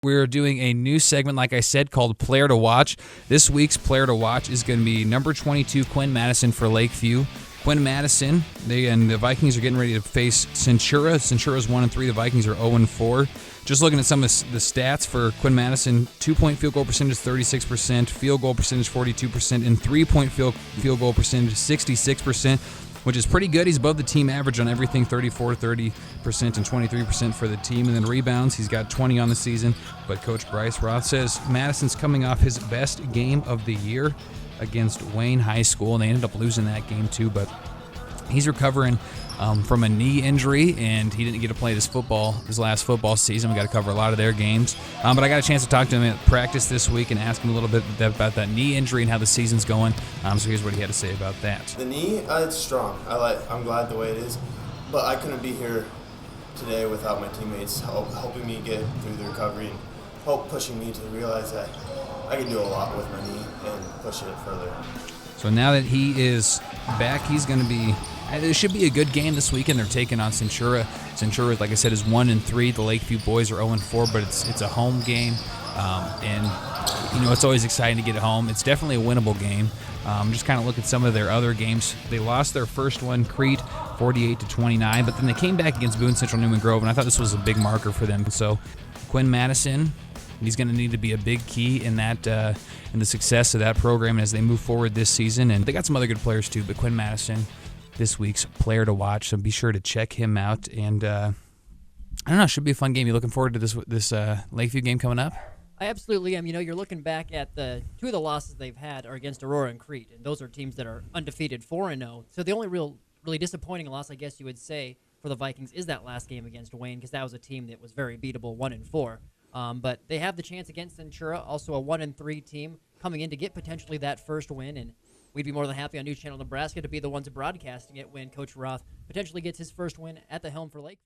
We're doing a new segment, like I said, called Player to Watch. This week's Player to Watch is going to be number 22, Quinn Matteson for Lakeview. Quinn Matteson, the Vikings are getting ready to face Centura. Centura's 1-3. The Vikings are 0-4. Just looking at some of the stats for Quinn Matteson, 2-point field goal percentage 36%, field goal percentage 42%, and 3-point field goal percentage 66%, which is pretty good. He's above the team average on everything, 34, 30%, and 23% for the team. And then rebounds, he's got 20 on the season. But Coach Bryce Roth says Mattison's coming off his best game of the year against Wayne High School, and they ended up losing that game too. But he's recovering from a knee injury, and he didn't get to play his last football season. We got to cover a lot of their games. But I got a chance to talk to him at practice this week and ask him a little bit about that knee injury and how the season's going. So here's what he had to say about that. The knee, it's strong. I'm glad the way it is, but I couldn't be here today without my teammates helping me get through the recovery and pushing me to realize that I can do a lot with my knee and push it further. So now that he is back, he's going to be. It should be a good game this weekend. They're taking on Centura. Centura, like I said, is 1-3. The Lakeview boys are 0-4, but it's a home game, and it's always exciting to get it home. It's definitely a winnable game. Just kind of look at some of their other games. They lost their first one, Crete, 48-29, but then they came back against Boone Central Newman Grove, and I thought this was a big marker for them. So Quinn Matteson, he's going to need to be a big key in that in the success of that program as they move forward this season. And they got some other good players too, but Quinn Matteson, this week's player to watch, so be sure to check him out. And I don't know, it should be a fun game. You looking forward to this Lakeview game coming up? I absolutely am. You're looking back at the two of the losses they've had are against Aurora and Crete, and those are teams that are undefeated 4-0. So the only really disappointing loss, I guess you would say, for the Vikings is that last game against Wayne, because that was a team that was very beatable, 1-4. But they have the chance against Centura, also a 1-3 team, coming in to get potentially that first win, and we'd be more than happy on News Channel Nebraska to be the ones broadcasting it when Coach Roth potentially gets his first win at the helm for Lakeview.